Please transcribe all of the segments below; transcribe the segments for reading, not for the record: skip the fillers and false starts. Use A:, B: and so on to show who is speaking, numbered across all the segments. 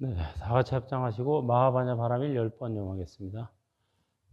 A: 네, 다 같이 합장하시고 마하반야 바라밀 10번 영하겠습니다.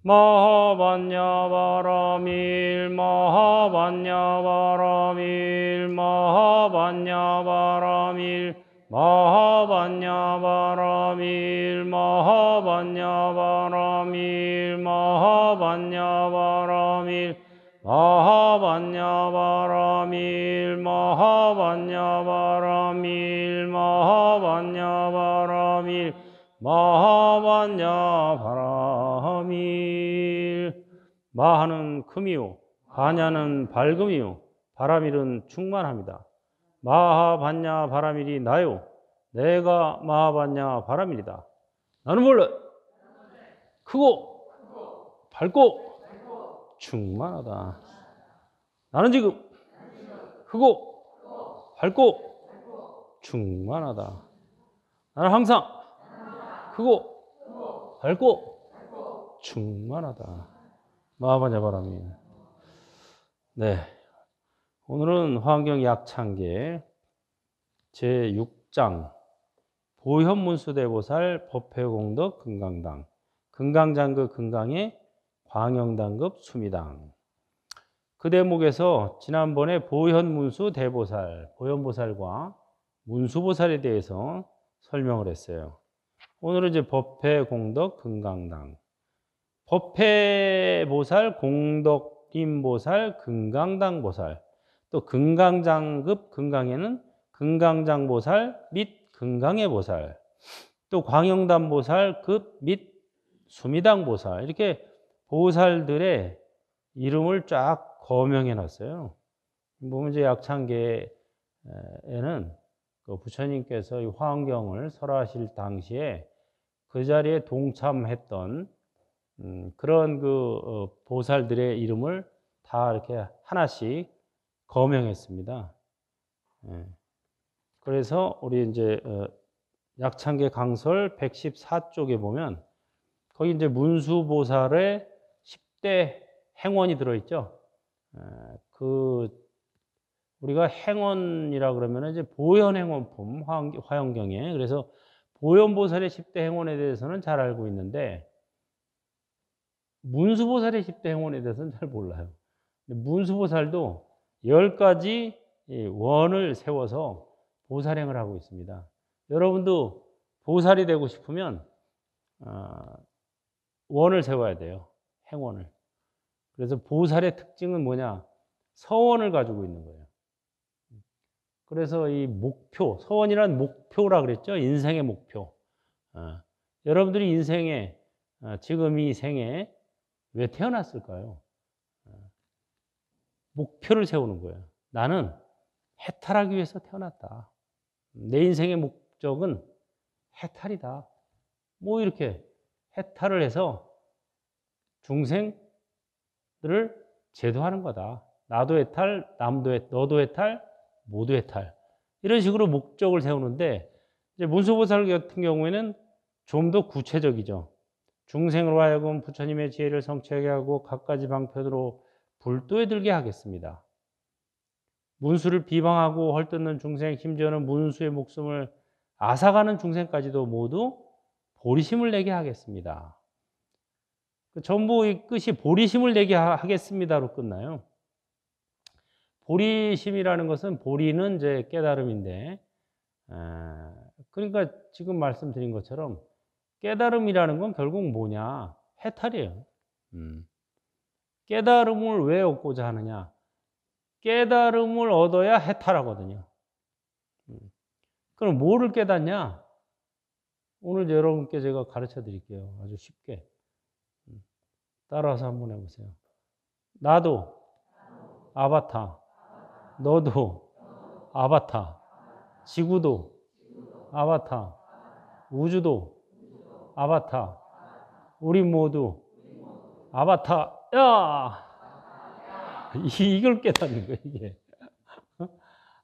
A: 마하반야 바라밀 마하반야 바라밀 마하반야 바라밀 마하반야 바라밀 마하반야 바라밀 마하반야 바라밀 마하반야 바라밀 마하반야 바라밀 마하반야 바라밀 마하반야 바라밀. 마하는 금이요 반야는 밝음이요 바라밀은 충만합니다. 마하반야 바라밀이 나요 내가 마하반야 바라밀이다. 나는 원래 크고 밝고 충만하다. 나는 지금 크고 밝고 충만하다. 나는 항상 크고 밝고 충만하다. 마하반야 바라밀. 네, 오늘은 화엄경 약창계 제6장 보현문수대보살 법회공덕 금강당 금강장급 금강의 광영당급 수미당. 그 대목에서 지난번에 보현문수 대보살, 보현보살과 문수보살에 대해서 설명을 했어요. 오늘은 이제 법회공덕 금강당, 법회보살, 공덕임보살, 금강당보살, 또 금강장급 금강에는 금강장보살 및 금강의 보살, 또 광영단보살급 및 수미당보살, 이렇게 보살들의 이름을 쫙 거명해 놨어요. 보면 이제 약창계에는 그 부처님께서 이 화엄경을 설하실 당시에 그 자리에 동참했던 그런 보살들의 이름을 다 이렇게 하나씩 거명했습니다. 그래서 우리 이제 약창계 강설 114쪽에 보면 거기 이제 문수보살의 10대 행원이 들어있죠. 우리가 행원이라 그러면 이제 보현행원품 화엄경에, 그래서 보현보살의 10대 행원에 대해서는 잘 알고 있는데 문수보살의 10대 행원에 대해서는 잘 몰라요. 문수보살도 10가지 원을 세워서 보살행을 하고 있습니다. 여러분도 보살이 되고 싶으면 원을 세워야 돼요. 행원을. 그래서 보살의 특징은 뭐냐? 서원을 가지고 있는 거예요. 그래서 이 목표, 서원이란 목표라 그랬죠? 인생의 목표. 여러분들이 인생에, 지금 이 생에 왜 태어났을까요? 목표를 세우는 거예요. 나는 해탈하기 위해서 태어났다. 내 인생의 목적은 해탈이다. 뭐 이렇게 해탈을 해서 중생들을 제도하는 거다. 나도 해탈, 너도 해탈, 모두 해탈. 이런 식으로 목적을 세우는데, 이제 문수보살 같은 경우에는 좀 더 구체적이죠. 중생으로 하여금 부처님의 지혜를 성취하게 하고 갖가지 방편으로 불도에 들게 하겠습니다. 문수를 비방하고 헐뜯는 중생, 심지어는 문수의 목숨을 앗아가는 중생까지도 모두 보리심을 내게 하겠습니다. 전부 이 끝이 보리심을 내게 하겠습니다로 끝나요. 보리심이라는 것은, 보리는 이제 깨달음인데, 그러니까 지금 말씀드린 것처럼 깨달음이라는 건 결국 뭐냐? 해탈이에요. 깨달음을 왜 얻고자 하느냐? 깨달음을 얻어야 해탈하거든요. 그럼 뭐를 깨닫냐? 오늘 여러분께 제가 가르쳐 드릴게요. 아주 쉽게. 따라서 한번 해보세요. 나도 아바타, 너도 아바타, 지구도 아바타, 우주도 아바타, 우리 모두 아바타. 야! 이걸 깨닫는 거예요, 이게.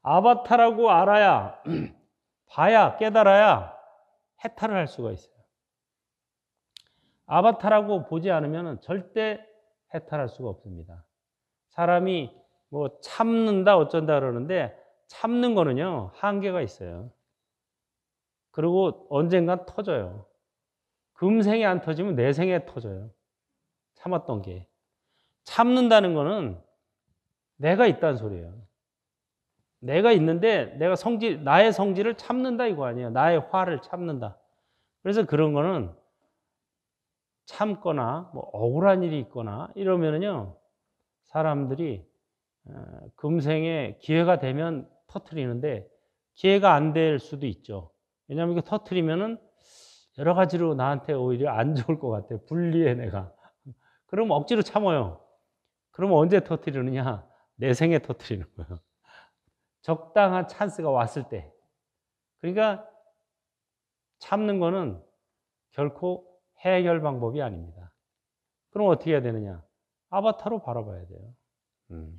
A: 아바타라고 알아야, 봐야, 깨달아야 해탈을 할 수가 있어요. 아바타라고 보지 않으면 절대 해탈할 수가 없습니다. 사람이 뭐 참는다 어쩐다 그러는데, 참는 거는요 한계가 있어요. 그리고 언젠간 터져요. 금생에 안 터지면 내생에 터져요. 참았던 게. 참는다는 거는 내가 있다는 소리예요. 내가 있는데 나의 성질을 참는다 이거 아니에요. 나의 화를 참는다. 그래서 그런 거는 참거나 뭐 억울한 일이 있거나 이러면은요, 사람들이 금생에 기회가 되면 터뜨리는데 기회가 안 될 수도 있죠. 왜냐하면 이거 터뜨리면은 여러 가지로 나한테 오히려 안 좋을 것 같아요. 불리해 내가. 그럼 억지로 참아요. 그러면 언제 터뜨리느냐? 내 생에 터뜨리는 거예요. 적당한 찬스가 왔을 때. 그러니까 참는 거는 결코 해결 방법이 아닙니다. 그럼 어떻게 해야 되느냐? 아바타로 바라봐야 돼요.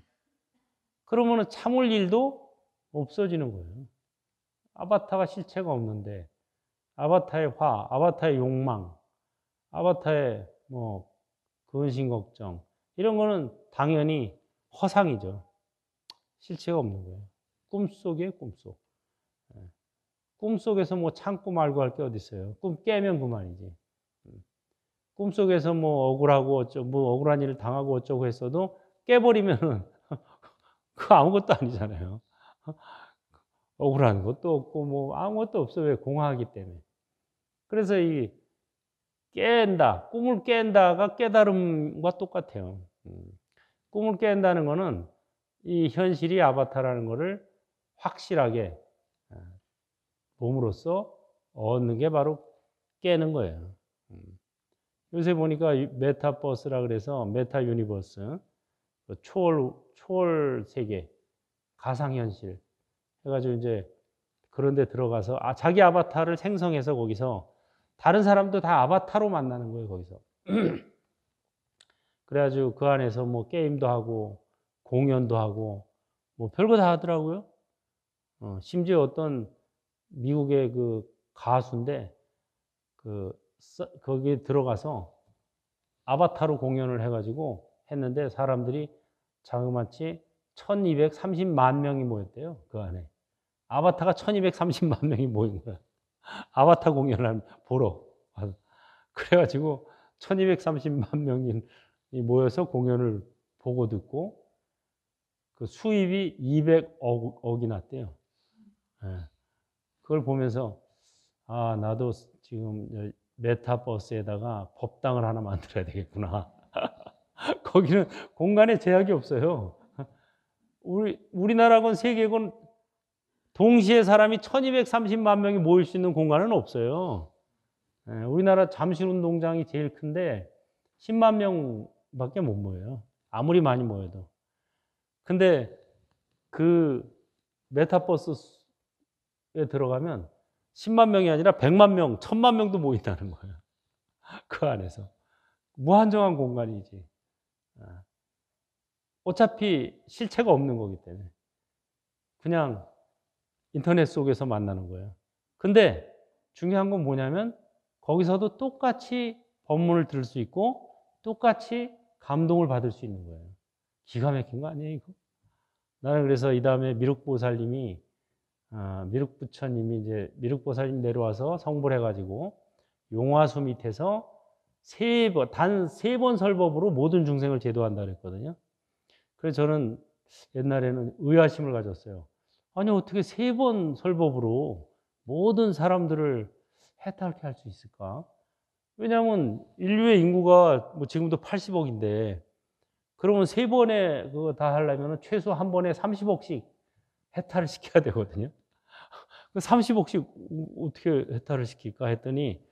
A: 그러면은 참을 일도 없어지는 거예요. 아바타가 실체가 없는데 아바타의 화, 아바타의 욕망, 아바타의 뭐 근심 걱정 이런 거는 당연히 허상이죠. 실체가 없는 거예요. 꿈속이에요, 꿈속. 꿈속에서 뭐 참고 말고 할 게 어디 있어요. 꿈 깨면 그만이지. 꿈속에서 뭐 억울하고 어쩌고 뭐 억울한 일을 당하고 어쩌고 했어도 깨버리면은 그거 아무것도 아니잖아요. 억울한 것도 없고 뭐 아무것도 없어. 왜? 공허하기 때문에. 그래서 이 깬다, 꿈을 깬다가 깨달음과 똑같아요. 꿈을 깬다는 거는 이 현실이 아바타라는 거를 확실하게 몸으로써 얻는 게 바로 깨는 거예요. 요새 보니까 메타버스라 그래서 메타 유니버스, 초월 세계, 가상현실 해가지고 이제 그런 데 들어가서 자기 아바타를 생성해서 거기서 다른 사람도 다 아바타로 만나는 거예요, 거기서. 그래가지고 그 안에서 뭐 게임도 하고 공연도 하고 뭐 별거 다 하더라고요. 심지어 어떤 미국의 그 가수인데 거기에 들어가서 아바타로 공연을 해가지고 했는데 사람들이 자그마치 1230만 명이 모였대요. 그 안에. 아바타가 1230만 명이 모인 거야. 아바타 공연을 보러. 그래가지고 1230만 명이 모여서 공연을 보고 듣고 그 수입이 200억이 났대요. 그걸 보면서 나도 지금 메타버스에다가 법당을 하나 만들어야 되겠구나. 거기는 공간에 제약이 없어요. 우리나라건 세계건 동시에 사람이 1230만 명이 모일 수 있는 공간은 없어요. 우리나라 잠실운동장이 제일 큰데 10만 명밖에 못 모여요. 아무리 많이 모여도. 근데 그 메타버스에 들어가면 10만 명이 아니라 100만 명, 1000만 명도 모인다는 거예요. 그 안에서. 무한정한 공간이지. 어차피 실체가 없는 거기 때문에. 그냥 인터넷 속에서 만나는 거예요. 근데 중요한 건 뭐냐면 거기서도 똑같이 법문을 들을 수 있고 똑같이 감동을 받을 수 있는 거예요. 기가 막힌 거 아니에요, 이거? 나는 그래서 이 다음에 미륵보살님이 미륵부처님이 이제 미륵보살님 내려와서 성불해 가지고 용화수 밑에서 단 세 번 설법으로 모든 중생을 제도한다 그랬거든요. 그래서 저는 옛날에는 의아심을 가졌어요. 아니 어떻게 세 번 설법으로 모든 사람들을 해탈케 할 수 있을까? 왜냐하면 인류의 인구가 뭐 지금도 80억인데 그러면 세 번에 그거 다 하려면 최소 한 번에 30억씩 해탈을 시켜야 되거든요. 30억씩 어떻게 해탈을 시킬까 했더니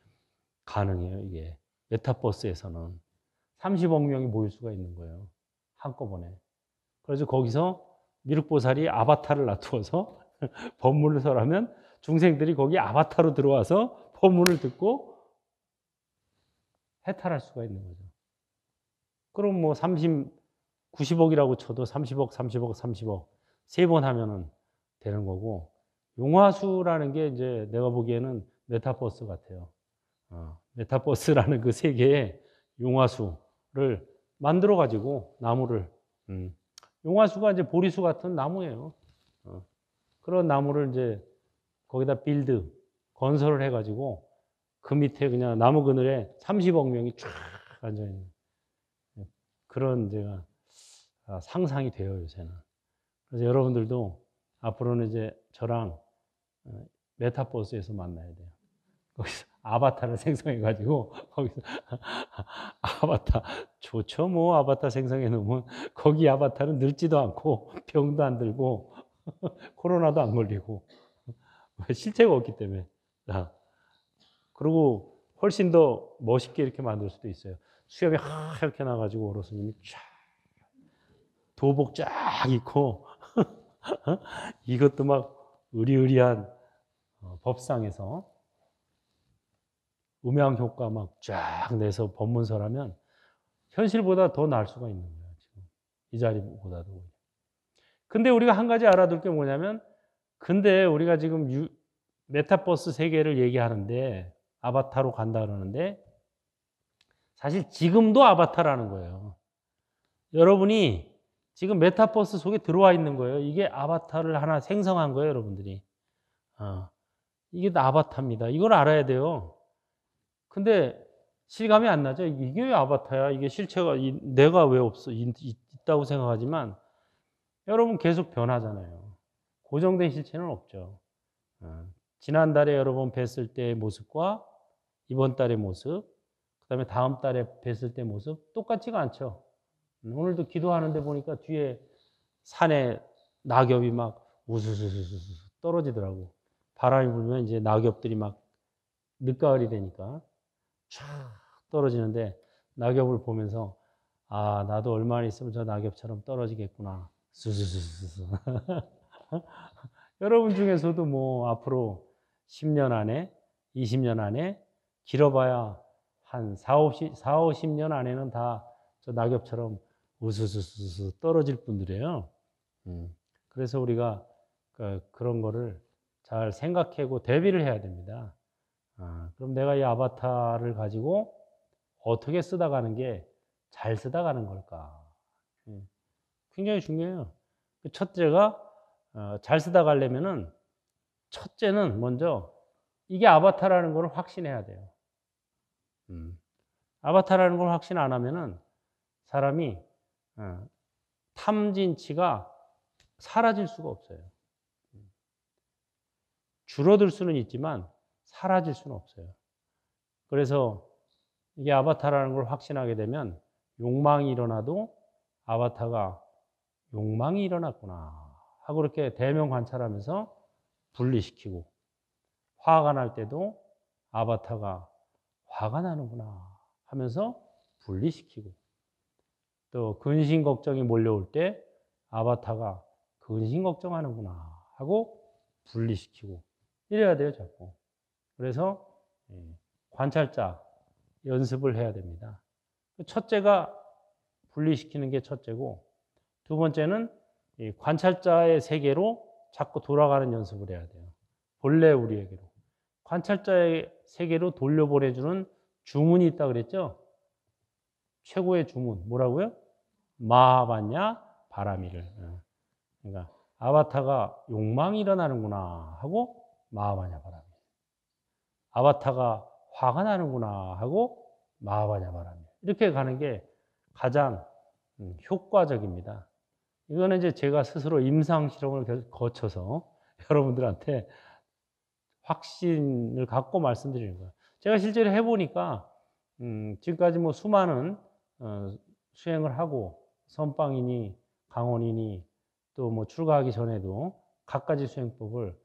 A: 가능해요, 이게. 메타버스에서는 30억 명이 모일 수가 있는 거예요. 한꺼번에. 그래서 거기서 미륵보살이 아바타를 놔두어서 법문을 설하면 중생들이 거기 아바타로 들어와서 법문을 듣고 해탈할 수가 있는 거죠. 그럼 뭐 90억이라고 쳐도 30억, 30억, 30억 세 번 하면은 되는 거고 용화수라는 게 이제 내가 보기에는 메타버스 같아요. 메타버스라는 그 세계에 용화수를 만들어 가지고 나무를 용화수가 이제 보리수 같은 나무예요. 그런 나무를 이제 거기다 빌드 건설을 해가지고 그 밑에 그냥 나무 그늘에 30억 명이 쫙 앉아있는 그런 제가 상상이 돼요, 요새는. 그래서 여러분들도 앞으로는 이제 저랑 메타버스에서 만나야 돼요. 거기서 아바타를 생성해가지고 거기서 아바타 좋죠, 뭐 아바타 생성해 놓으면 거기 아바타는 늙지도 않고 병도 안 들고 코로나도 안 걸리고 실체가 없기 때문에. 그리고 훨씬 더 멋있게 이렇게 만들 수도 있어요. 수염이 하얗게 나가지고 어르신님이 쫙 도복 쫙 입고 이것도 막 의리의리한 법상에서 음향 효과 막 쫙 내서 법문서라면 현실보다 더 나을 수가 있는 거예요. 지금 이 자리보다도. 근데 우리가 한 가지 알아둘 게 뭐냐면, 근데 우리가 지금 메타버스 세계를 얘기하는데 아바타로 간다 그러는데 사실 지금도 아바타라는 거예요. 여러분이 지금 메타버스 속에 들어와 있는 거예요. 이게 아바타를 하나 생성한 거예요, 여러분들이. 이게 다 아바타입니다. 이걸 알아야 돼요. 근데 실감이 안 나죠? 이게 왜 아바타야? 이게 실체가, 내가 왜 없어? 있다고 생각하지만 여러분 계속 변하잖아요. 고정된 실체는 없죠. 지난달에 여러분 뵀을 때의 모습과 이번 달의 모습, 그 다음에 다음 달에 뵀을 때 모습 똑같지가 않죠. 오늘도 기도하는데 보니까 뒤에 산에 낙엽이 막 우수수수수 떨어지더라고. 바람이 불면 이제 낙엽들이 막 늦가을이 되니까 쫙 떨어지는데 낙엽을 보면서 나도 얼마나 있으면 저 낙엽처럼 떨어지겠구나. 수수수수수. 여러분 중에서도 뭐 앞으로 10년 안에, 20년 안에 길어봐야 한 50년 안에는 다 저 낙엽처럼 우수수수수 떨어질 분들이에요. 그래서 우리가 그런 거를 잘 생각하고 대비를 해야 됩니다. 그럼 내가 이 아바타를 가지고 어떻게 쓰다 가는 게 잘 쓰다 가는 걸까? 굉장히 중요해요. 첫째가 잘 쓰다 가려면은 첫째는 먼저 이게 아바타라는 걸 확신해야 돼요. 아바타라는 걸 확신 안 하면은 사람이 탐진치가 사라질 수가 없어요. 줄어들 수는 있지만 사라질 수는 없어요. 그래서 이게 아바타라는 걸 확신하게 되면 욕망이 일어나도 아바타가 욕망이 일어났구나 하고 이렇게 대면 관찰하면서 분리시키고, 화가 날 때도 아바타가 화가 나는구나 하면서 분리시키고, 또 근심 걱정이 몰려올 때 아바타가 근심 걱정하는구나 하고 분리시키고, 이래야 돼요, 자꾸. 그래서 관찰자 연습을 해야 됩니다. 첫째가 분리시키는 게 첫째고, 두 번째는 이 관찰자의 세계로 자꾸 돌아가는 연습을 해야 돼요. 본래 우리에게로. 관찰자의 세계로 돌려보내주는 주문이 있다 그랬죠? 최고의 주문. 뭐라고요? 마하반야 바라미를. 그러니까 아바타가 욕망이 일어나는구나 하고 마하반야 바라미. 아바타가 화가 나는구나 하고 마하반야 바라미. 이렇게 가는 게 가장 효과적입니다. 이거는 이제 제가 스스로 임상 실험을 거쳐서 여러분들한테 확신을 갖고 말씀드리는 거예요. 제가 실제로 해보니까 지금까지 뭐 수많은 수행을 하고 선방이니 강원이니 또 뭐 출가하기 전에도 갖가지 수행법을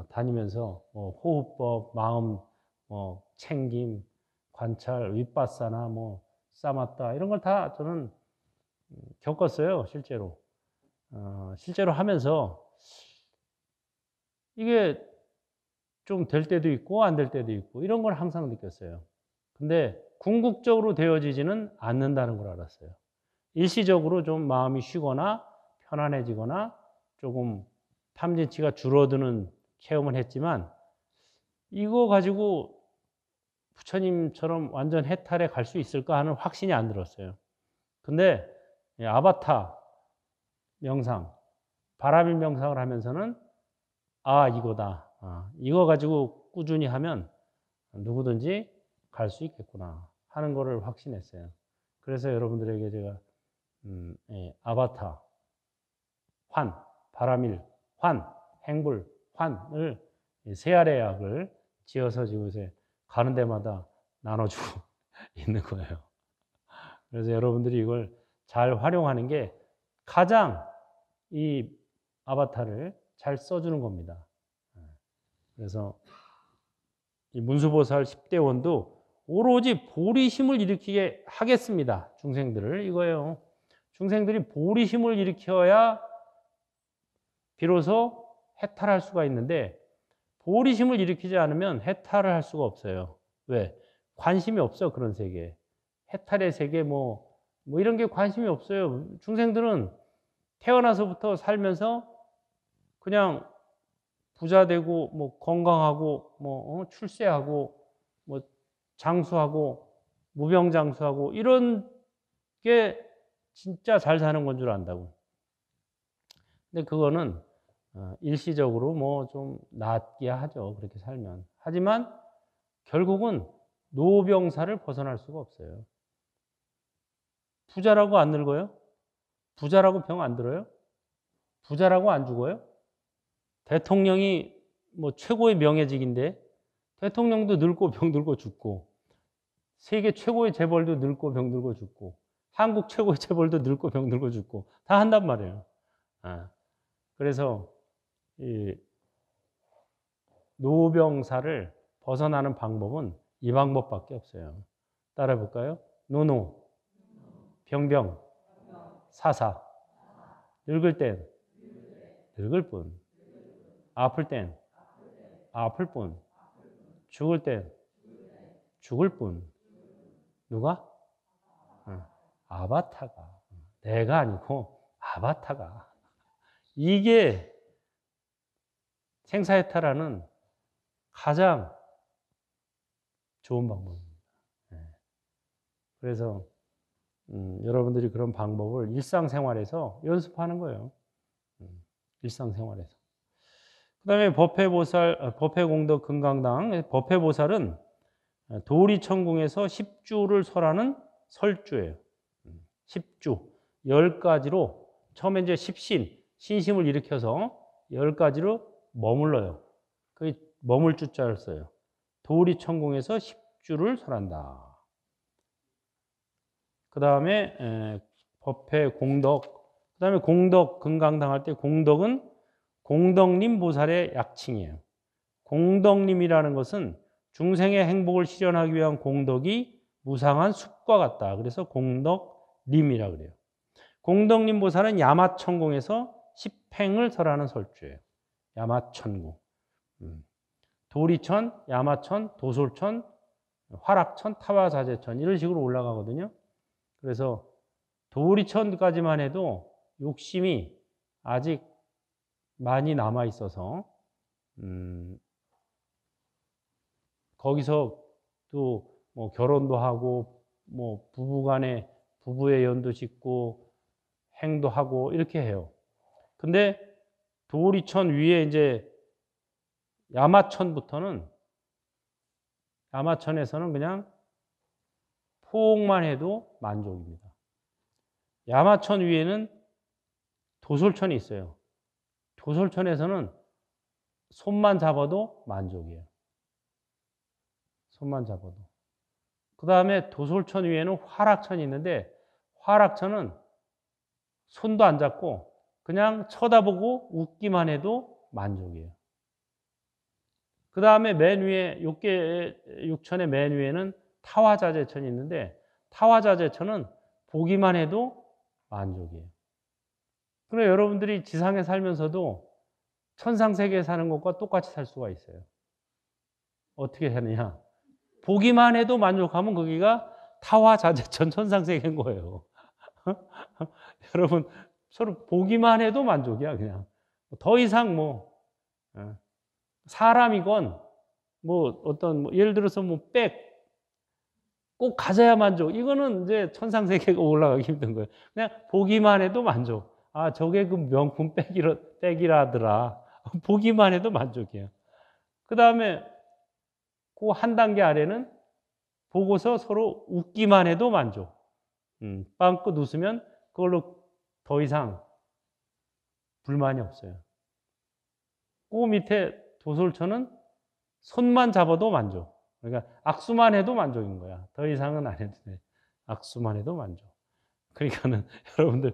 A: 다니면서 뭐 호흡법, 마음, 챙김, 관찰, 윗바사나 뭐 사마타 이런 걸 다 저는 겪었어요, 실제로. 실제로 하면서 이게 좀 될 때도 있고 안 될 때도 있고 이런 걸 항상 느꼈어요. 근데 궁극적으로 되어지지는 않는다는 걸 알았어요. 일시적으로 좀 마음이 쉬거나 편안해지거나 조금 탐진치가 줄어드는 체험을 했지만 이거 가지고 부처님처럼 완전 해탈에 갈 수 있을까 하는 확신이 안 들었어요. 근데 아바타 명상, 바라밀 명상을 하면서는 이거다. 이거 가지고 꾸준히 하면 누구든지 갈 수 있겠구나 하는 거를 확신했어요. 그래서 여러분들에게 제가 아바타, 환, 바라밀, 환, 행불, 환을 세알의 약을 지어서 지금 요새 가는 데마다 나눠주고 있는 거예요. 그래서 여러분들이 이걸 잘 활용하는 게 가장 이 아바타를 잘 써주는 겁니다. 그래서 이 문수보살 10대원도 오로지 보리심을 일으키게 하겠습니다. 중생들을 이거예요. 중생들이 보리심을 일으켜야 비로소 해탈할 수가 있는데 보리심을 일으키지 않으면 해탈을 할 수가 없어요. 왜? 관심이 없어 그런 세계에. 해탈의 세계 뭐 이런 게 관심이 없어요. 중생들은 태어나서부터 살면서 그냥 부자 되고 뭐 건강하고 뭐 출세하고 뭐 장수하고 무병장수하고 이런 게 진짜 잘 사는 건 줄 안다고. 근데 그거는 일시적으로 뭐 좀 낫게 하죠. 그렇게 살면. 하지만 결국은 노병사를 벗어날 수가 없어요. 부자라고 안 늙어요? 부자라고 병 안 들어요? 부자라고 안 죽어요? 대통령이 뭐 최고의 명예직인데 대통령도 늙고 병들고 죽고 세계 최고의 재벌도 늙고 병들고 죽고 한국 최고의 재벌도 늙고 병들고 죽고 다 한단 말이에요. 그래서 이 노병사를 벗어나는 방법은 이 방법밖에 없어요. 따라해 볼까요? 노노, 병병, 사사. 늙을 땐 늙을 뿐, 아플 땐 아플 뿐, 죽을 땐 죽을 뿐. 누가? 아바타가. 내가 아니고 아바타가. 이게 생사해탈하는 가장 좋은 방법입니다. 그래서 여러분들이 그런 방법을 일상생활에서 연습하는 거예요. 일상생활에서. 그 다음에 법회보살, 법회공덕 금강당, 법회보살은 도리천궁에서 10주를 설하는 설주예요. 10주. 10가지로, 처음에 이제 10신, 신심을 일으켜서 10가지로 머물러요. 그 머물 주자를 써요. 도리천궁에서 10주를 설한다. 그 다음에 법회공덕, 그 다음에 공덕 금강당 할 때 공덕은 공덕림 보살의 약칭이에요. 공덕림이라는 것은 중생의 행복을 실현하기 위한 공덕이 무상한 숲과 같다. 그래서 공덕림이라고 그래요. 공덕림 보살은 야마천궁에서 10행을 설하는 설주예요. 야마천궁. 도리천, 야마천, 도솔천, 화락천, 타화자재천 이런 식으로 올라가거든요. 그래서 도리천까지만 해도 욕심이 아직 많이 남아 있어서 거기서 또 뭐 결혼도 하고 뭐 부부간에 부부의 연도 짓고 행도 하고 이렇게 해요. 근데 도리천 위에 이제 야마천부터는 야마천에서는 그냥 포옹만 해도 만족입니다. 야마천 위에는 도솔천이 있어요. 도솔천에서는 손만 잡아도 만족이에요. 손만 잡아도. 그 다음에 도솔천 위에는 화락천이 있는데 화락천은 손도 안 잡고 그냥 쳐다보고 웃기만 해도 만족이에요. 그 다음에 맨 위에 육천의 맨 위에는 타화자재천이 있는데 타화자재천은 보기만 해도 만족이에요. 그럼 여러분들이 지상에 살면서도 천상세계에 사는 것과 똑같이 살 수가 있어요. 어떻게 하느냐? 보기만 해도 만족하면 거기가 타화자재천 천상세계인 거예요. 여러분 서로 보기만 해도 만족이야 그냥. 더 이상 뭐 사람이건 뭐 어떤 뭐 예를 들어서 뭐 꼭 가져야 만족. 이거는 이제 천상세계가 올라가기 힘든 거예요. 그냥 보기만 해도 만족. 아, 저게 그 명품 백이라더라. 보기만 해도 만족이에요. 그 다음에 그 한 단계 아래는 보고서 서로 웃기만 해도 만족. 빵긋 웃으면 그걸로 더 이상 불만이 없어요. 그 밑에 도솔천은 손만 잡아도 만족. 그러니까 악수만 해도 만족인 거야. 더 이상은 안 해도 돼. 악수만 해도 만족. 그러니까는 여러분들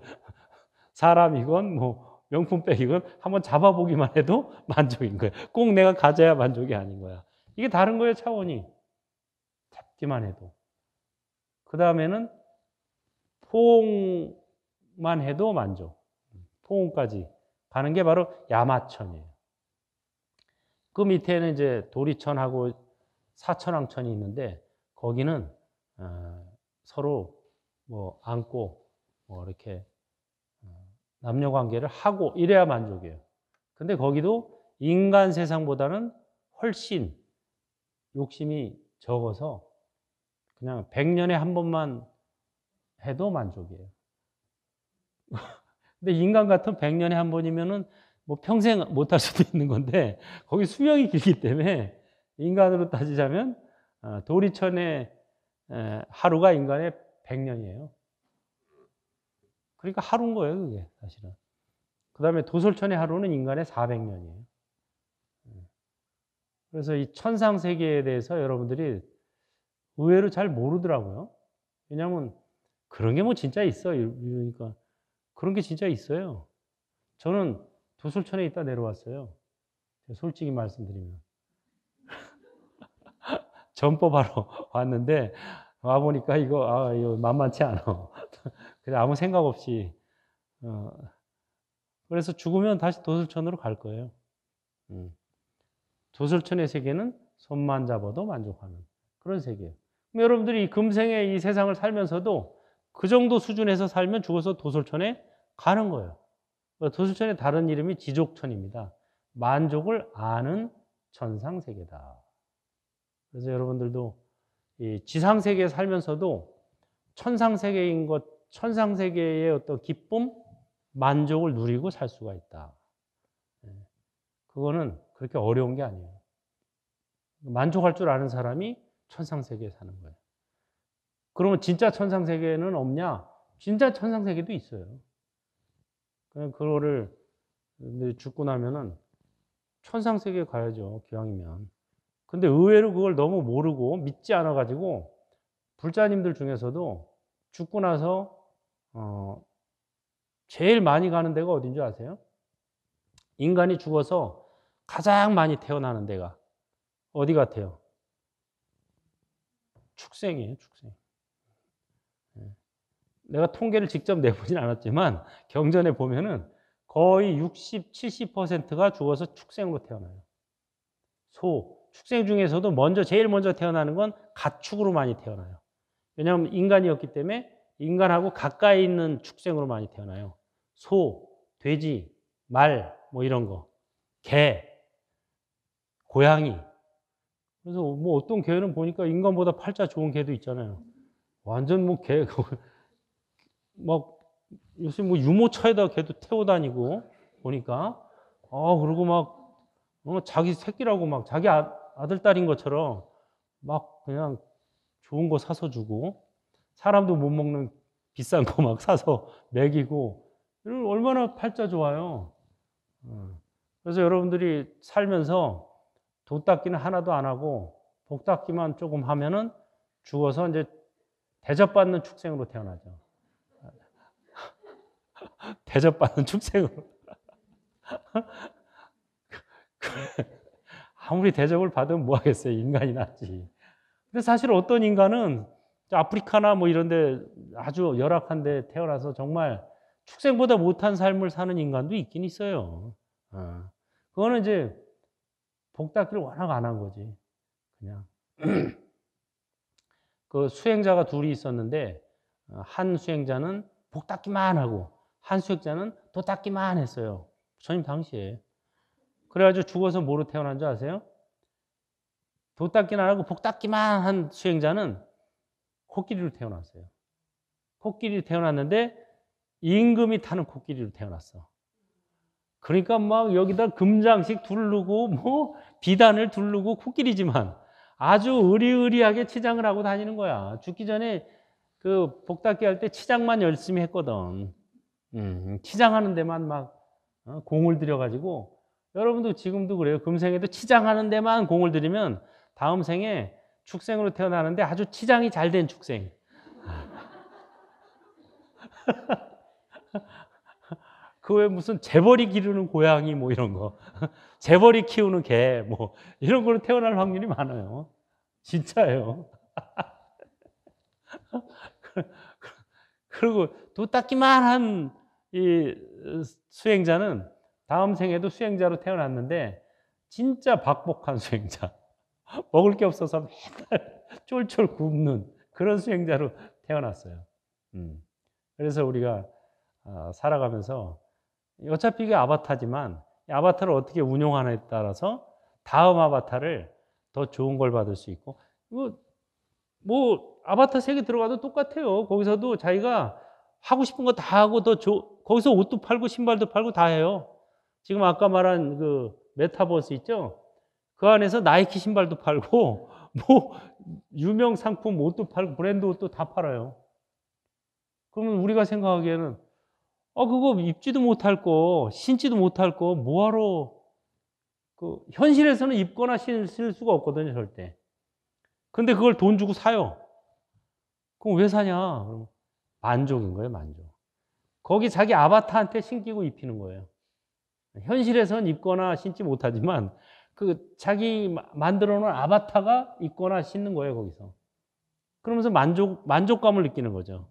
A: 사람이건 뭐 명품백이건 한번 잡아보기만 해도 만족인 거야. 꼭 내가 가져야 만족이 아닌 거야. 이게 다른 거예요, 차원이. 잡기만 해도. 그 다음에는 포옹만 해도 만족. 포옹까지 가는 게 바로 야마천이에요. 그 밑에는 이제 도리천하고 사천왕천이 있는데 거기는 서로 뭐 안고 뭐 이렇게 남녀 관계를 하고 이래야 만족이에요. 근데 거기도 인간 세상보다는 훨씬 욕심이 적어서 그냥 100년에 한 번만 해도 만족이에요. 근데 인간 같은 100년에 한 번이면은 뭐 평생 못 할 수도 있는 건데 거기 수명이 길기 때문에 인간으로 따지자면 도리천의 하루가 인간의 100년이에요. 그러니까 하루인 거예요, 그게 사실은. 그 다음에 도솔천의 하루는 인간의 400년이에요. 그래서 이 천상세계에 대해서 여러분들이 의외로 잘 모르더라고요. 왜냐하면 그런 게 뭐 진짜 있어. 이러니까 그런 게 진짜 있어요. 저는 도솔천에 있다 내려왔어요. 솔직히 말씀드리면. 전법하러 왔는데 와보니까 이거 만만치 않아. 그냥 아무 생각 없이. 그래서 죽으면 다시 도솔천으로 갈 거예요. 도솔천의 세계는 손만 잡아도 만족하는 그런 세계예요. 여러분들이 금생의 이 세상을 살면서도 그 정도 수준에서 살면 죽어서 도솔천에 가는 거예요. 도솔천의 다른 이름이 지족천입니다. 만족을 아는 천상세계다. 그래서 여러분들도 이 지상세계에 살면서도 천상세계인 것, 천상세계의 어떤 기쁨, 만족을 누리고 살 수가 있다. 그거는 그렇게 어려운 게 아니에요. 만족할 줄 아는 사람이 천상세계에 사는 거예요. 그러면 진짜 천상세계는 없냐? 진짜 천상세계도 있어요. 그냥 그거를 죽고 나면은 천상세계에 가야죠. 기왕이면. 근데 의외로 그걸 너무 모르고 믿지 않아가지고 불자님들 중에서도 죽고 나서 제일 많이 가는 데가 어딘 줄 아세요? 인간이 죽어서 가장 많이 태어나는 데가 어디 같아요? 축생이에요, 축생. 내가 통계를 직접 내보진 않았지만 경전에 보면은 거의 60, 70%가 죽어서 축생으로 태어나요. 축생 중에서도 제일 먼저 태어나는 건 가축으로 많이 태어나요. 왜냐하면 인간이었기 때문에 인간하고 가까이 있는 축생으로 많이 태어나요. 소, 돼지, 말, 뭐 이런 거. 개, 고양이. 그래서 뭐 어떤 개는 보니까 인간보다 팔자 좋은 개도 있잖아요. 완전 뭐 막 요새 뭐 유모차에다 개도 태워 다니고 보니까 그리고 막 자기 새끼라고 막 자기 아들 딸인 것처럼 막 그냥 좋은 거 사서 주고 사람도 못 먹는 비싼 거 막 사서 먹이고 얼마나 팔자 좋아요. 그래서 여러분들이 살면서 도 닦기는 하나도 안 하고 복 닦기만 조금 하면은 죽어서 이제 대접받는 축생으로 태어나죠. 대접받는 축생으로. 아무리 대접을 받으면 뭐 하겠어요. 인간이 낫지. 근데 사실 어떤 인간은 아프리카나 뭐 이런 데 아주 열악한 데 태어나서 정말 축생보다 못한 삶을 사는 인간도 있긴 있어요. 그거는 이제 복 닦기를 워낙 안 한 거지. 그냥. 그 수행자가 둘이 있었는데 한 수행자는 복 닦기만 하고 한 수행자는 도 닦기만 했어요. 부처님 당시에. 그래가지고 죽어서 뭐로 태어난 줄 아세요? 도 닦기는 안 하고 복 닦기만 한 수행자는 코끼리로 태어났어요. 코끼리로 태어났는데 임금이 타는 코끼리로 태어났어. 그러니까 막 여기다 금장식 두르고 뭐 비단을 두르고 코끼리지만 아주 의리의리하게 치장을 하고 다니는 거야. 죽기 전에 그 복닦기 할 때 치장만 열심히 했거든. 치장하는 데만 막 공을 들여가지고, 여러분도 지금도 그래요. 금생에도 치장하는 데만 공을 들이면 다음 생에 축생으로 태어나는데 아주 치장이 잘 된 축생. 그 외에 무슨 재벌이 기르는 고양이 뭐 이런 거, 재벌이 키우는 개 뭐 이런 걸로 태어날 확률이 많아요. 진짜예요. 그리고 또 닦기만한 이 수행자는 다음 생에도 수행자로 태어났는데 진짜 박복한 수행자. 먹을 게 없어서 맨날 쫄쫄 굶는 그런 수행자로 태어났어요. 그래서 우리가 살아가면서 어차피 이게 아바타지만 이 아바타를 어떻게 운용하느냐에 따라서 다음 아바타를 더 좋은 걸 받을 수 있고, 뭐 아바타 세계 들어가도 똑같아요. 거기서도 자기가 하고 싶은 거 다 하고 거기서 옷도 팔고 신발도 팔고 다 해요. 지금 아까 말한 그 메타버스 있죠? 그 안에서 나이키 신발도 팔고 뭐 유명 상품 옷도 팔고 브랜드 옷도 다 팔아요. 그러면 우리가 생각하기에는 그거 입지도 못할 거, 신지도 못할 거 뭐하러, 그 현실에서는 입거나 신을 수가 없거든요, 절대. 근데 그걸 돈 주고 사요. 그럼 왜 사냐? 그럼 만족인 거예요, 만족. 거기 자기 아바타한테 신기고 입히는 거예요. 현실에서는 입거나 신지 못하지만 그 자기 만들어 놓은 아바타가 입거나 신는 거예요, 거기서. 그러면서 만족감을 느끼는 거죠.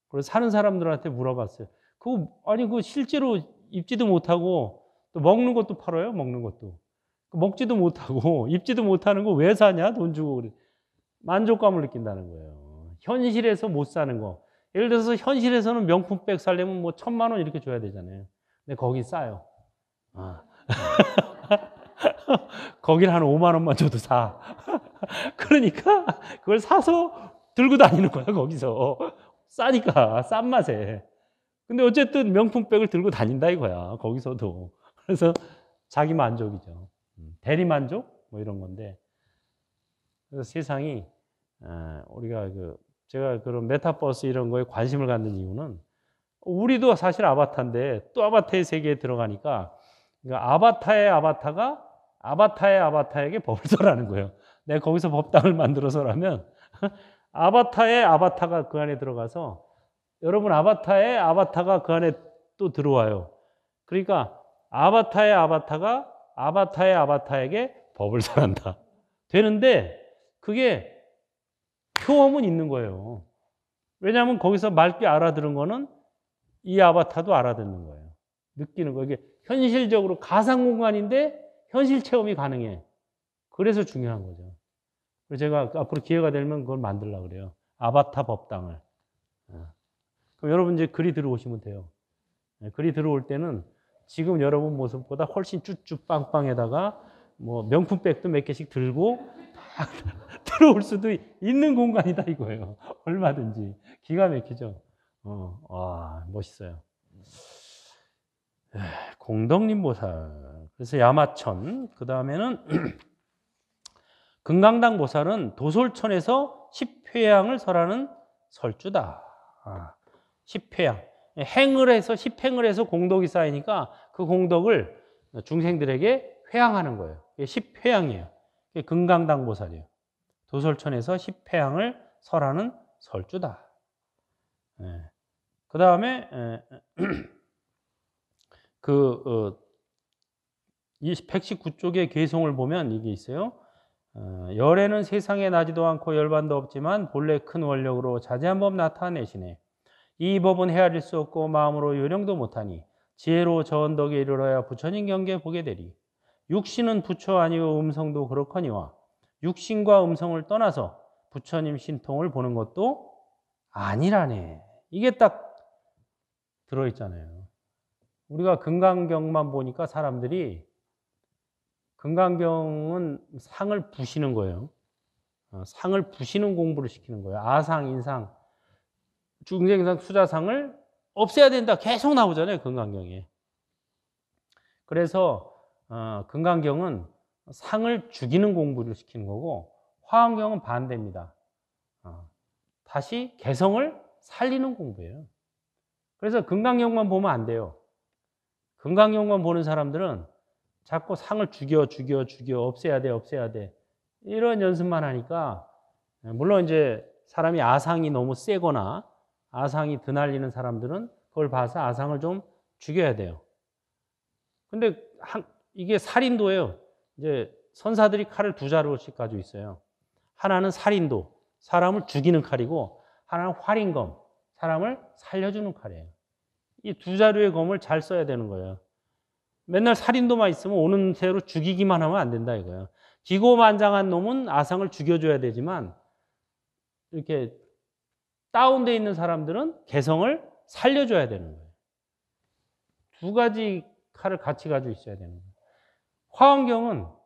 A: 그래서 사는 사람들한테 물어봤어요. 그거 실제로 입지도 못하고 또 먹는 것도 팔아요, 먹는 것도. 먹지도 못하고 입지도 못하는 거 왜 사냐? 돈 주고. 그래. 만족감을 느낀다는 거예요. 현실에서 못 사는 거. 예를 들어서 현실에서는 명품백 사려면 뭐 1,000만 원 이렇게 줘야 되잖아요. 근데 거기 싸요. 거긴 한 5만 원만 줘도 사. 그러니까 그걸 사서 들고 다니는 거야, 거기서. 싸니까, 싼 맛에. 근데 어쨌든 명품백을 들고 다닌다 이거야, 거기서도. 그래서 자기 만족이죠. 대리 만족? 뭐 이런 건데. 그래서 세상이, 우리가 제가 그런 메타버스 이런 거에 관심을 갖는 이유는 우리도 사실 아바타인데 또 아바타의 세계에 들어가니까 그러니까 아바타의 아바타가 아바타의 아바타에게 법을 써라는 거예요. 내가 거기서 법당을 만들어서라면 아바타의 아바타가 그 안에 들어가서 여러분 아바타의 아바타가 그 안에 또 들어와요. 그러니까 아바타의 아바타가 아바타의 아바타에게 법을 설한다. 되는데 그게 효험은 있는 거예요. 왜냐하면 거기서 맑게 알아들은 거는 이 아바타도 알아듣는 거예요. 느끼는 거예요. 이게 현실적으로 가상 공간인데 현실 체험이 가능해. 그래서 중요한 거죠. 그래서 제가 앞으로 기회가 되면 그걸 만들려고 그래요. 아바타 법당을. 그럼 여러분 이제 글이 들어오시면 돼요. 글이 들어올 때는 지금 여러분 모습보다 훨씬 쭈쭈 빵빵에다가 뭐 명품백도 몇 개씩 들고 다 들어올 수도 있는 공간이다 이거예요. 얼마든지. 기가 막히죠. 와, 멋있어요. 공덕님 보살. 그래서 야마천. 그 다음에는 금강당 보살은 도솔천에서 10회양을 설하는 설주다. 10회양. 행을 해서 10행을 해서 공덕이 쌓이니까 그 공덕을 중생들에게 회양하는 거예요. 10회양이에요. 금강당 보살이에요. 도솔천에서 10회양을 설하는 설주다. 그 다음에 이 119쪽의 개송을 보면 이게 있어요. 열애는 세상에 나지도 않고 열반도 없지만 본래 큰 원력으로 자제한 법 나타내시네. 이 법은 헤아릴 수 없고 마음으로 요령도 못하니 지혜로 저 언덕에 이르러야 부처님 경계 보게 되리. 육신은 부처 아니오 음성도 그렇거니와 육신과 음성을 떠나서 부처님 신통을 보는 것도 아니라네. 이게 딱 들어있잖아요. 우리가 금강경만 보니까 사람들이 금강경은 상을 부시는 거예요. 상을 부시는 공부를 시키는 거예요. 아상, 인상, 중생상, 수자상을 없애야 된다. 계속 나오잖아요, 금강경에. 그래서 금강경은 상을 죽이는 공부를 시키는 거고 화엄경은 반대입니다. 다시 개성을 살리는 공부예요. 그래서 금강경만 보면 안 돼요. 금강경만 보는 사람들은 자꾸 상을 죽여 없애야 돼 이런 연습만 하니까, 물론 이제 사람이 아상이 너무 세거나 아상이 드날리는 사람들은 그걸 봐서 아상을 좀 죽여야 돼요. 근데 이게 살인도예요. 이제 선사들이 칼을 두 자루씩 가지고 있어요. 하나는 살인도, 사람을 죽이는 칼이고, 하나는 활인검, 사람을 살려주는 칼이에요. 이 두 자루의 검을 잘 써야 되는 거예요. 맨날 살인도만 있으면 오는 새로 죽이기만 하면 안 된다 이거예요. 기고만장한 놈은 아상을 죽여줘야 되지만, 이렇게 다운돼 있는 사람들은 개성을 살려줘야 되는 거예요. 두 가지 칼을 같이 가지고 있어야 되는 거예요. 화엄경은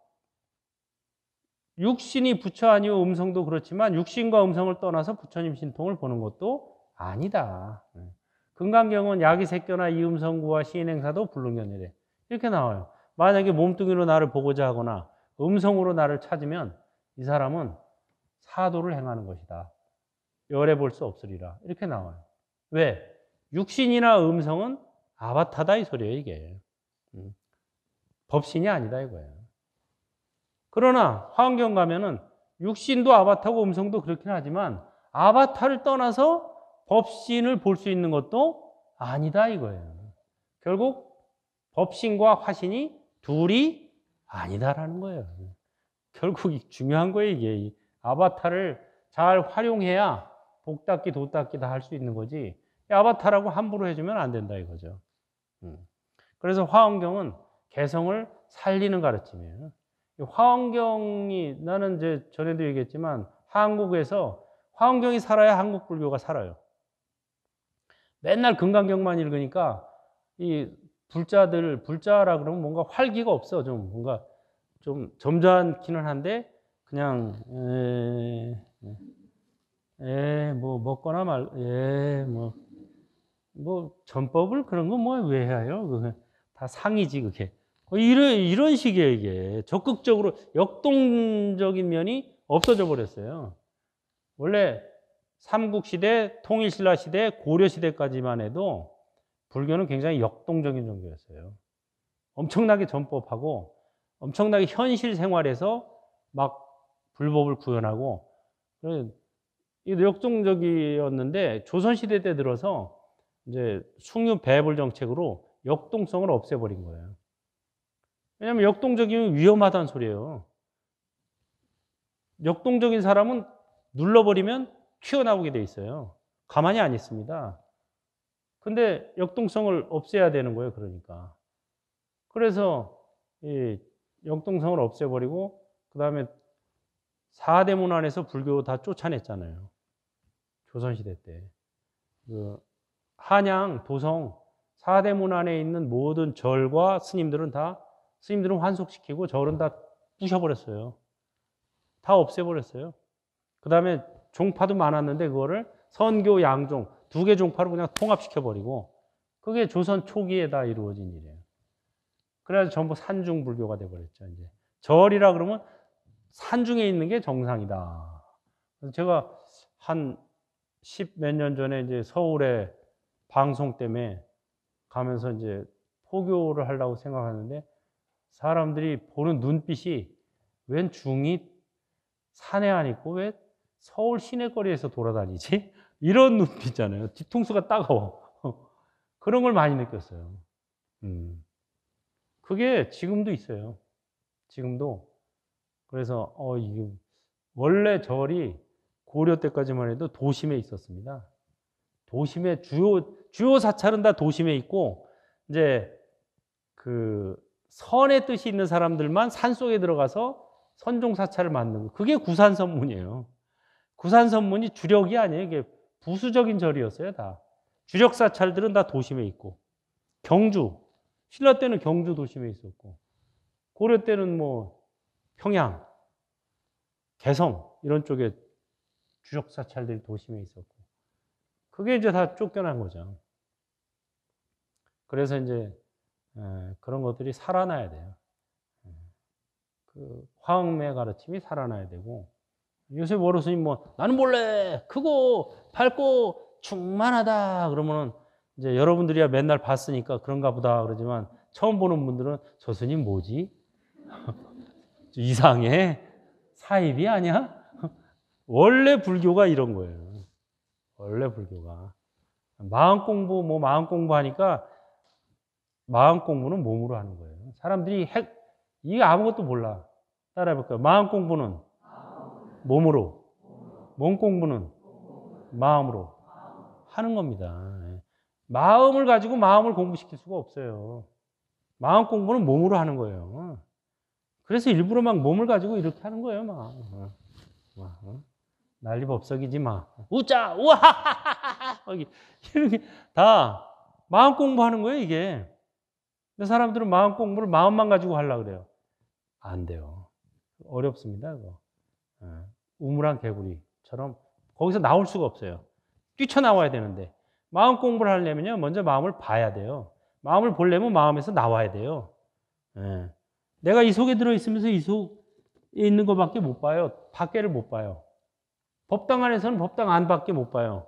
A: 육신이 부처 아니오 음성도 그렇지만 육신과 음성을 떠나서 부처님 신통을 보는 것도 아니다. 금강경은 야기색교나 이음성구와 시인행사도 불능견이래. 이렇게 나와요. 만약에 몸뚱이로 나를 보고자 하거나 음성으로 나를 찾으면 이 사람은 사도를 행하는 것이다. 열애 볼 수 없으리라. 이렇게 나와요. 왜? 육신이나 음성은 아바타다 이 소리예요, 이게. 법신이 아니다 이거예요. 그러나 화엄경 가면은 육신도 아바타고 음성도 그렇긴 하지만 아바타를 떠나서 법신을 볼 수 있는 것도 아니다 이거예요. 결국 법신과 화신이 둘이 아니다라는 거예요. 결국 중요한 거예요, 이게. 아바타를 잘 활용해야 복닦기, 도닦기 다 할 수 있는 거지. 아바타라고 함부로 해주면 안 된다 이거죠. 그래서 화엄경은 개성을 살리는 가르침이에요. 화엄경이, 나는 이제 전에도 얘기했지만 한국에서 화엄경이 살아야 한국 불교가 살아요. 맨날 금강경만 읽으니까 이 불자라 그러면 뭔가 활기가 없어. 좀 뭔가 좀 점잖기는 한데 그냥 뭐 먹거나 뭐 전법을 그런 거 뭐 왜 해요? 그게 다 상이지 그게. 이런 식이에요 이게. 적극적으로 역동적인 면이 없어져 버렸어요. 원래 삼국시대, 통일신라시대, 고려시대까지만 해도 불교는 굉장히 역동적인 종교였어요. 엄청나게 전법하고 엄청나게 현실 생활에서 막 불법을 구현하고 역동적이었는데 조선시대 때 들어서 이제 숭유 배불 정책으로 역동성을 없애버린 거예요. 왜냐하면 역동적이면 위험하다는 소리예요. 역동적인 사람은 눌러버리면 튀어나오게 돼 있어요. 가만히 안 있습니다. 근데 역동성을 없애야 되는 거예요, 그러니까. 그래서 이 역동성을 없애버리고 그다음에 4대문 안에서 불교 다 쫓아냈잖아요. 조선시대 때. 그 한양, 도성 4대문 안에 있는 모든 절과 스님들은 환속시키고 절은 다 부셔버렸어요. 다 없애버렸어요. 그 다음에 종파도 많았는데 그거를 선교, 양종 두 개 종파로 그냥 통합시켜버리고 그게 조선 초기에 다 이루어진 일이에요. 그래서 전부 산중 불교가 돼버렸죠. 이제 절이라 그러면 산중에 있는 게 정상이다. 그래서 제가 한 10몇 년 전에 이제 서울에 방송 때문에 가면서 이제 포교를 하려고 생각하는데 사람들이 보는 눈빛이 웬 중이 산에 안 있고 왜 서울 시내거리에서 돌아다니지? 이런 눈빛이잖아요. 뒤통수가 따가워. 그런 걸 많이 느꼈어요. 그게 지금도 있어요. 지금도. 그래서 이게 원래 절이 고려 때까지만 해도 도심에 있었습니다. 도심에 주요 사찰은 다 도심에 있고 이제 그 선의 뜻이 있는 사람들만 산 속에 들어가서 선종 사찰을 만든 거. 그게 구산선문이에요. 구산선문이 주력이 아니에요. 이게 부수적인 절이었어요, 다. 주력 사찰들은 다 도심에 있고. 경주, 신라 때는 경주 도심에 있었고, 고려 때는 뭐 평양, 개성 이런 쪽에 주력 사찰들이 도심에 있었고, 그게 이제 다 쫓겨난 거죠. 그래서 이제 그런 것들이 살아나야 돼요. 그 화엄의 가르침이 살아나야 되고, 요새 어르신이 뭐 나는 몰래 크고 밝고 충만하다 그러면은 이제 여러분들이야 맨날 봤으니까 그런가 보다 그러지만 처음 보는 분들은 저 스님 뭐지? 이상해? 사입이 아니야? 원래 불교가 이런 거예요. 원래 불교가. 마음 공부, 마음 공부하니까 마음 공부는 몸으로 하는 거예요. 사람들이 이게 아무것도 몰라. 따라해볼까요? 마음 공부는 몸으로, 몸 공부는 마음으로 하는 겁니다. 마음을 가지고 마음을 공부시킬 수가 없어요. 마음 공부는 몸으로 하는 거예요. 그래서 일부러 막 몸을 가지고 이렇게 하는 거예요, 막. 난리법석이지 마. 웃자, 우하하하하. 이렇게 다 마음 공부하는 거예요, 이게. 근데 사람들은 마음 공부를 마음만 가지고 하려고 그래요. 안 돼요. 어렵습니다, 그거. 우물안 개구리처럼 거기서 나올 수가 없어요. 뛰쳐나와야 되는데. 마음 공부를 하려면요, 먼저 마음을 봐야 돼요. 마음을 보려면 마음에서 나와야 돼요. 내가 이 속에 들어있으면서 이 속에 있는 것밖에 못 봐요. 밖에를 못 봐요. 법당 안에서는 법당 안밖에 못 봐요.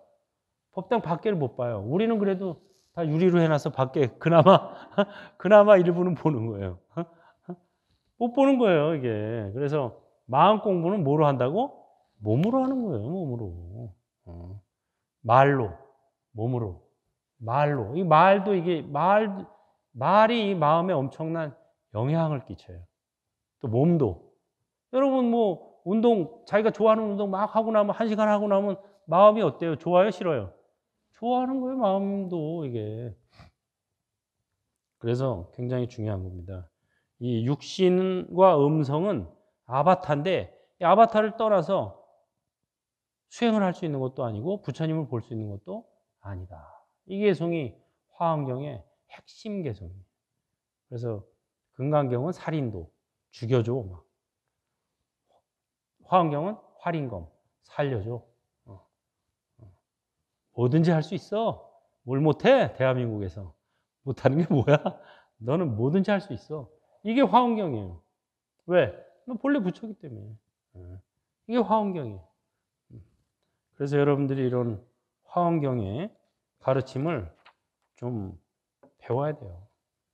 A: 법당 밖에를 못 봐요. 우리는 그래도 다 유리로 해놔서 밖에 그나마 일부는 보는 거예요. 못 보는 거예요, 이게. 그래서 마음 공부는 뭐로 한다고? 몸으로 하는 거예요, 몸으로. 말로, 몸으로. 말로. 이 말도 이게, 말이 이 마음에 엄청난 영향을 끼쳐요. 또 몸도. 여러분 운동, 자기가 좋아하는 운동 막 하고 나면, 1시간 하고 나면 마음이 어때요? 좋아요? 싫어요? 좋아하는 거예요, 마음도 이게. 그래서 굉장히 중요한 겁니다. 이 육신과 음성은 아바타인데, 이 아바타를 떠나서 수행을 할 수 있는 것도 아니고, 부처님을 볼 수 있는 것도 아니다. 이 개성이 화엄경의 핵심 개성이에요. 그래서 금강경은 살인도, 죽여줘. 막. 화엄경은 활인검, 살려줘. 뭐든지 할 수 있어. 뭘 못해? 대한민국에서. 못하는 게 뭐야? 너는 뭐든지 할 수 있어. 이게 화엄경이에요. 왜? 너 본래 부처기 때문에. 이게 화엄경이에요. 그래서 여러분들이 이런 화엄경의 가르침을 좀 배워야 돼요.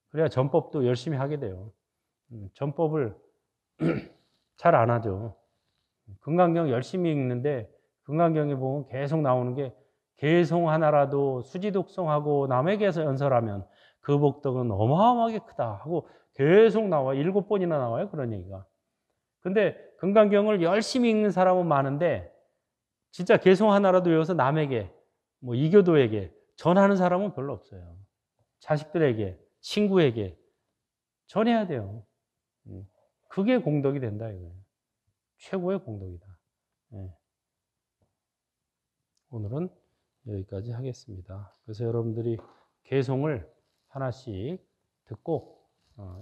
A: 그래야 전법도 열심히 하게 돼요. 전법을 잘 안 하죠. 금강경 열심히 읽는데 금강경에 보면 계속 나오는 게 개송 하나라도 수지독송하고 남에게서 연설하면 그 복덕은 어마어마하게 크다 하고 계속 나와. 7번이나 나와요. 그런 얘기가. 근데 금강경을 열심히 읽는 사람은 많은데 진짜 개송 하나라도 외워서 남에게 이교도에게 전하는 사람은 별로 없어요. 자식들에게, 친구에게 전해야 돼요. 그게 공덕이 된다 이거예요. 최고의 공덕이다. 오늘은 여기까지 하겠습니다. 그래서 여러분들이 개송을 하나씩 듣고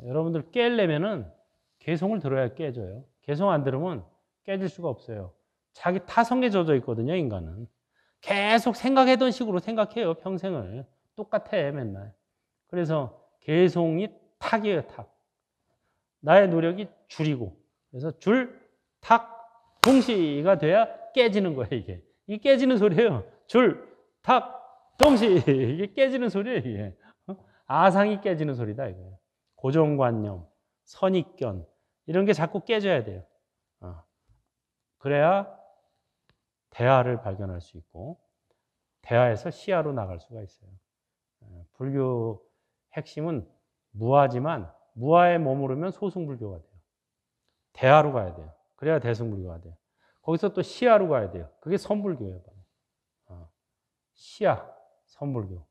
A: 여러분들 깨려면은 개송을 들어야 깨져요. 개송 안 들으면 깨질 수가 없어요. 자기 타성에 젖어 있거든요, 인간은. 계속 생각하던 식으로 생각해요, 평생을. 똑같아, 맨날. 그래서 개송이 탁이에요, 탁. 나의 노력이 줄이고. 그래서 줄, 탁, 동시가 돼야 깨지는 거예요, 이게. 이게 깨지는 소리예요. 줄, 탁, 동시. 이게 깨지는 소리예요, 이게. 아상이 깨지는 소리다, 이거예요. 고정관념, 선입견, 이런 게 자꾸 깨져야 돼요. 그래야 대화를 발견할 수 있고, 대화에서 시야로 나갈 수가 있어요. 불교 핵심은 무아지만, 무아에 머무르면 소승불교가 돼요. 대화로 가야 돼요. 그래야 대승불교가 돼요. 거기서 또 시야로 가야 돼요. 그게 선불교예요. 시야, 선불교.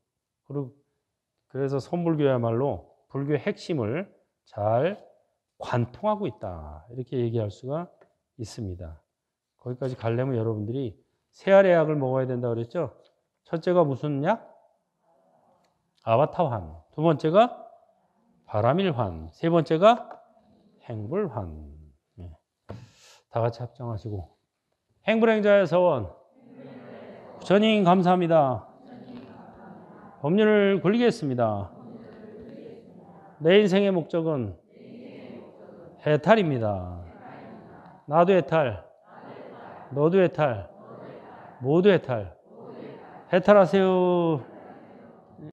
A: 그래서 선불교야말로 불교의 핵심을 잘 관통하고 있다. 이렇게 얘기할 수가 있습니다. 거기까지 가려면 여러분들이 세 알의 약을 먹어야 된다 그랬죠? 첫째가 무슨 약? 아바타환. 두 번째가 바라밀환. 세 번째가 행불환. 다 같이 합장하시고. 행불행자의 서원. 부처님 감사합니다. 법륜을 굴리겠습니다. 내 인생의 목적은 해탈입니다. 나도 해탈, 너도 해탈, 모두 해탈. 해탈하세요.